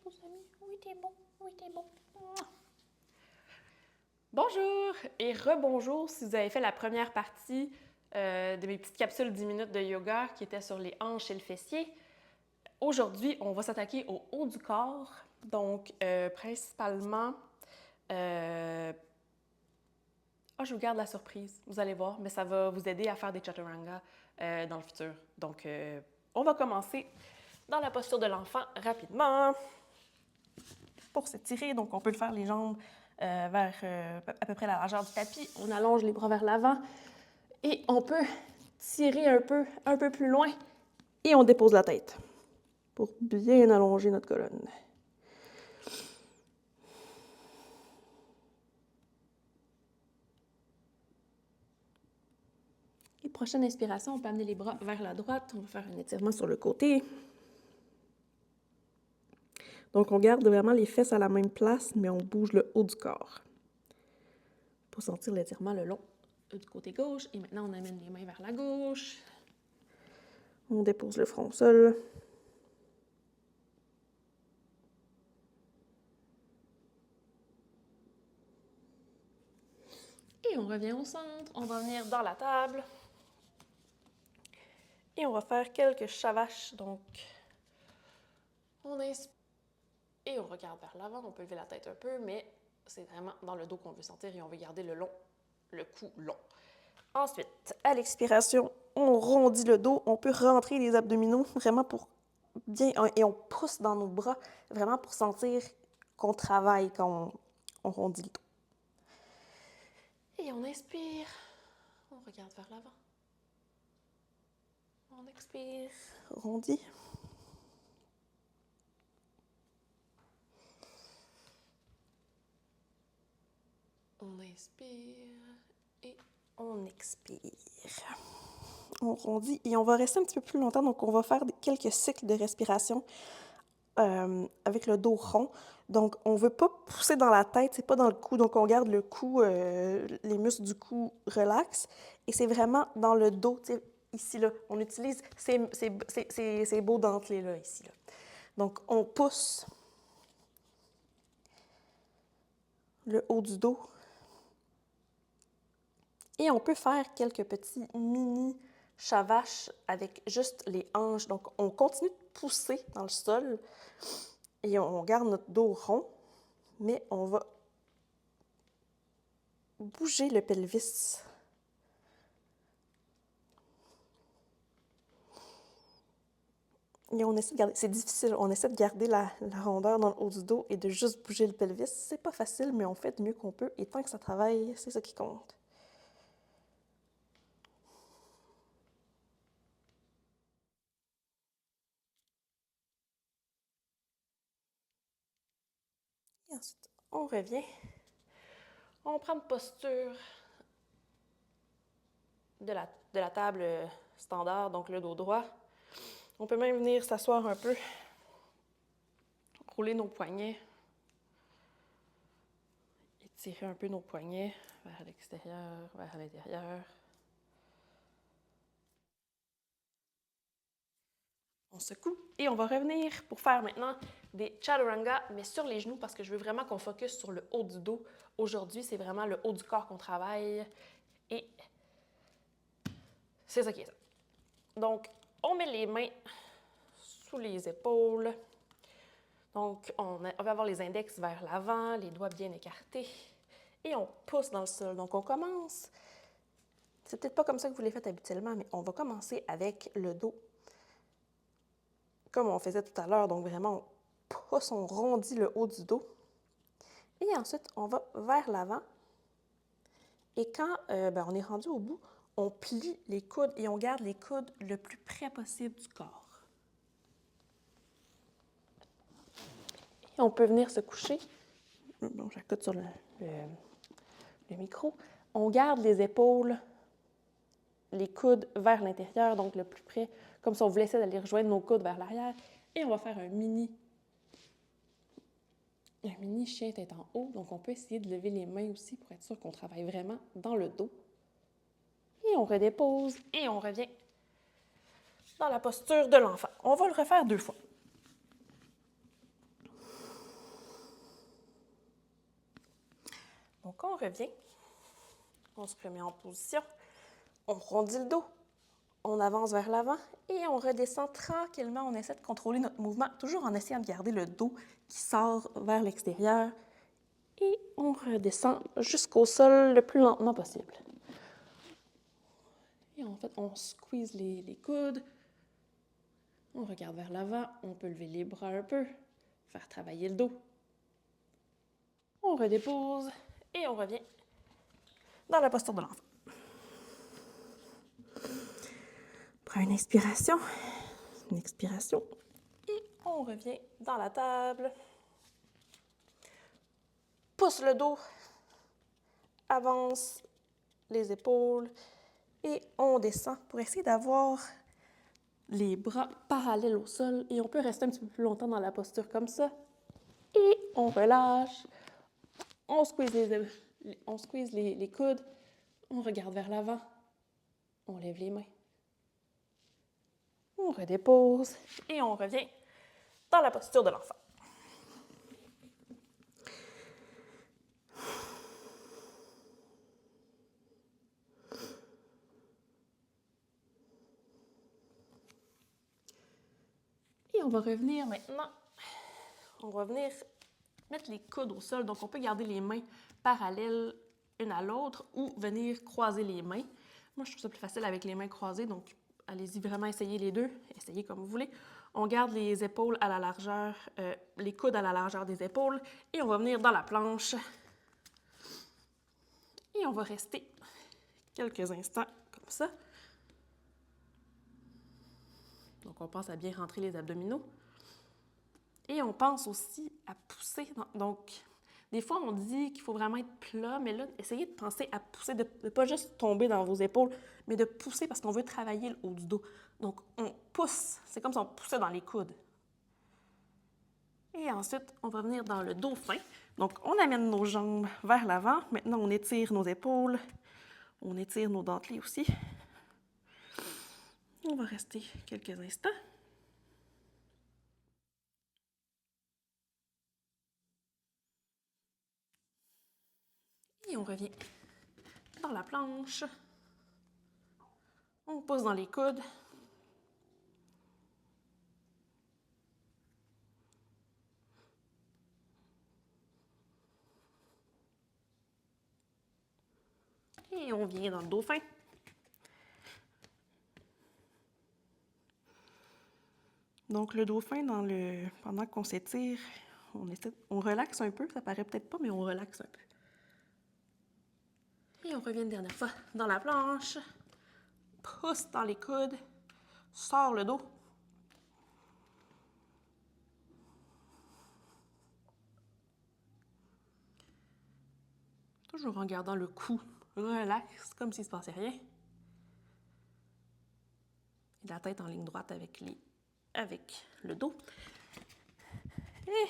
beaux amis. Oui, t'es bon. Oui, t'es bon. Bonjour et rebonjour si vous avez fait la première partie de mes petites capsules 10 minutes de yoga qui étaient sur les hanches et le fessier. Aujourd'hui, on va s'attaquer au haut du corps. Donc, principalement... je vous garde la surprise, vous allez voir, mais ça va vous aider à faire des chaturanga dans le futur. Donc, on va commencer dans la posture de l'enfant rapidement. Pour s'étirer, donc on peut le faire les jambes vers à peu près la largeur du tapis. On allonge les bras vers l'avant et on peut tirer un peu plus loin et on dépose la tête pour bien allonger notre colonne. Et prochaine inspiration, on peut amener les bras vers la droite. On va faire un étirement sur le côté. Donc, on garde vraiment les fesses à la même place, mais on bouge le haut du corps pour sentir l'étirement le long du côté gauche. Et maintenant, on amène les mains vers la gauche. On dépose le front au sol. Et on revient au centre. On va venir dans la table. Et on va faire quelques shavash. Donc, on inspire. Et on regarde vers l'avant. On peut lever la tête un peu, mais c'est vraiment dans le dos qu'on veut sentir et on veut garder le cou long. Ensuite, à l'expiration, on rondit le dos. On peut rentrer les abdominaux vraiment pour bien... Et on pousse dans nos bras vraiment pour sentir qu'on travaille quand on rondit le dos. Et on inspire. On regarde vers l'avant. On expire. Rondit. On inspire et on expire. On rondit et on va rester un petit peu plus longtemps. Donc, on va faire quelques cycles de respiration avec le dos rond. Donc, on ne veut pas pousser dans la tête, c'est pas dans le cou. Donc, on garde le cou, les muscles du cou relax. Et c'est vraiment dans le dos, ici, là. On utilise ces beaux dentelés-là, ici, là. Donc, on pousse le haut du dos. Et on peut faire quelques petits mini shavash avec juste les hanches. Donc, on continue de pousser dans le sol et on garde notre dos rond, mais on va bouger le pelvis. Et on essaie de garder, c'est difficile, on essaie de garder la rondeur dans le haut du dos et de juste bouger le pelvis. C'est pas facile, mais on fait du mieux qu'on peut. Et tant que ça travaille, c'est ça qui compte. Et ensuite, on revient. On prend une posture de la table standard, donc le dos droit. On peut même venir s'asseoir un peu, rouler nos poignets, étirer un peu nos poignets vers l'extérieur, vers l'intérieur. On secoue et on va revenir pour faire maintenant des chaturanga, mais sur les genoux parce que je veux vraiment qu'on focus sur le haut du dos. Aujourd'hui, c'est vraiment le haut du corps qu'on travaille et c'est ça qui est ça. Donc, on met les mains sous les épaules. Donc, on va avoir les index vers l'avant, les doigts bien écartés et on pousse dans le sol. Donc, on commence. C'est peut-être pas comme ça que vous les faites habituellement, mais on va commencer avec le dos comme on faisait tout à l'heure. Donc, vraiment, on pousse, on rondit le haut du dos. Et ensuite, on va vers l'avant. Et quand on est rendu au bout, on plie les coudes et on garde les coudes le plus près possible du corps. Et on peut venir se coucher. Bon, j'accote sur le micro. On garde les épaules, les coudes vers l'intérieur, donc le plus près, comme si on voulait essayer d'aller rejoindre nos coudes vers l'arrière. Et on va faire un mini chien tête en haut. Donc, on peut essayer de lever les mains aussi pour être sûr qu'on travaille vraiment dans le dos. Et on redépose et on revient dans la posture de l'enfant. On va le refaire 2 fois. on revient, on se remet en position, on rondit le dos, on avance vers l'avant et on redescend tranquillement. On essaie de contrôler notre mouvement, toujours en essayant de garder le dos qui sort vers l'extérieur. Et on redescend jusqu'au sol le plus lentement possible. Et en fait, on squeeze les coudes. On regarde vers l'avant. On peut lever les bras un peu, faire travailler le dos. On redépose et on revient dans la posture de l'enfant. Prends une inspiration, une expiration et on revient dans la table. Pousse le dos, avance les épaules et on descend pour essayer d'avoir les bras parallèles au sol et on peut rester un petit peu plus longtemps dans la posture comme ça. Et on relâche, on squeeze les coudes, on regarde vers l'avant, on lève les mains, on redépose et on revient dans la posture de l'enfant. Et on va revenir maintenant, on va venir mettre les coudes au sol. Donc, on peut garder les mains parallèles une à l'autre ou venir croiser les mains. Moi, je trouve ça plus facile avec les mains croisées, donc allez-y vraiment essayer les deux. Essayez comme vous voulez. On garde les épaules à la largeur, les coudes à la largeur des épaules et on va venir dans la planche. Et on va rester quelques instants comme ça. Donc, on pense à bien rentrer les abdominaux. Et on pense aussi à pousser. Donc, des fois, on dit qu'il faut vraiment être plat, mais là, essayez de penser à pousser, de ne pas juste tomber dans vos épaules, mais de pousser parce qu'on veut travailler le haut du dos. Donc, on pousse. C'est comme si on poussait dans les coudes. Et ensuite, on va venir dans le dauphin. Donc, on amène nos jambes vers l'avant. Maintenant, on étire nos épaules. On étire nos dentelés aussi. On va rester quelques instants. Et on revient dans la planche. On pousse dans les coudes. Et on vient dans le dauphin. Donc, le dauphin, pendant qu'on s'étire, on relaxe un peu. Ça paraît peut-être pas, mais on relaxe un peu. Et on revient une dernière fois dans la planche. Pousse dans les coudes. Sors le dos. Toujours en gardant le cou relax, comme s'il ne se passait rien. Et la tête en ligne droite avec le dos. Et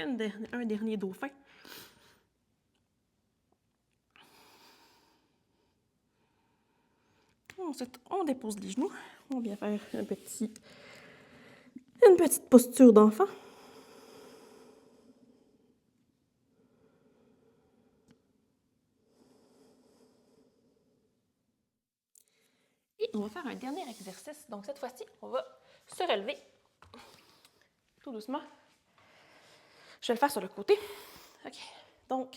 un dernier dauphin. Ensuite, on dépose les genoux. On vient faire une petite posture d'enfant. Et on va faire un dernier exercice. Donc, cette fois-ci, on va se relever tout doucement. Je vais le faire sur le côté. OK. Donc,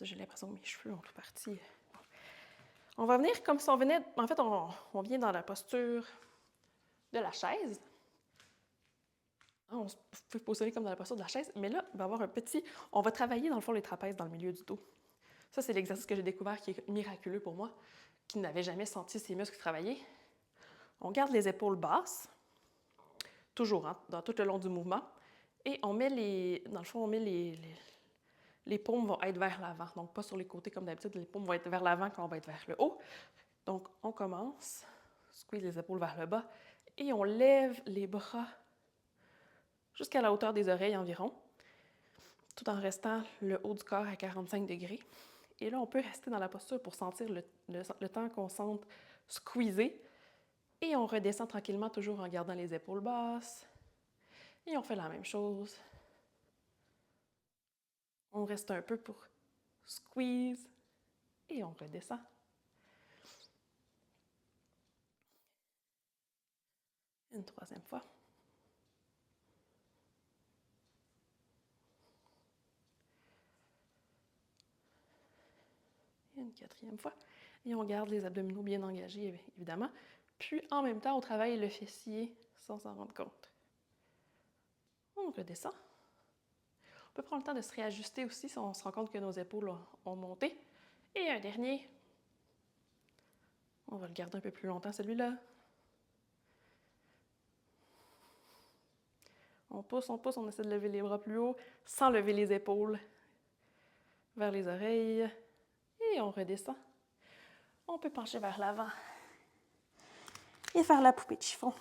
j'ai l'impression que mes cheveux ont tout parti. On va venir comme si on venait... En fait, on vient dans la posture de la chaise. On peut positionner comme dans la posture de la chaise, mais là, il va y avoir on va travailler dans le fond les trapèzes dans le milieu du dos. Ça, c'est l'exercice que j'ai découvert qui est miraculeux pour moi, qui n'avait jamais senti ces muscles travailler. On garde les épaules basses, toujours, hein, dans tout le long du mouvement, et on met les paumes vont être vers l'avant, donc pas sur les côtés comme d'habitude, les paumes vont être vers l'avant quand on va être vers le haut. Donc, on commence, squeeze les épaules vers le bas, et on lève les bras jusqu'à la hauteur des oreilles environ, tout en restant le haut du corps à 45 degrés. Et là, on peut rester dans la posture pour sentir le temps qu'on sente squeezer. Et on redescend tranquillement, toujours en gardant les épaules basses. Et on fait la même chose. On reste un peu pour squeeze, et on redescend. Une troisième fois. Et une quatrième fois. Et on garde les abdominaux bien engagés, évidemment. Puis, en même temps, on travaille le fessier sans s'en rendre compte. On redescend. On peut prendre le temps de se réajuster aussi si on se rend compte que nos épaules ont monté. Et un dernier. On va le garder un peu plus longtemps, celui-là. On pousse, on essaie de lever les bras plus haut sans lever les épaules vers les oreilles. Et on redescend. On peut pencher vers l'avant et faire la poupée de chiffon.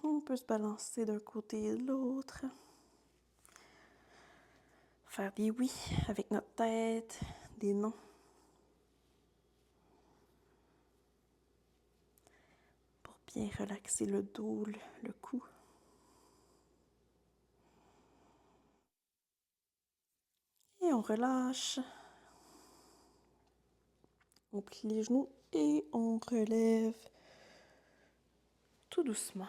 On peut se balancer d'un côté et de l'autre. Faire des oui avec notre tête, des non. Pour bien relaxer le dos, le cou. Et on relâche. On plie les genoux et on relève tout doucement.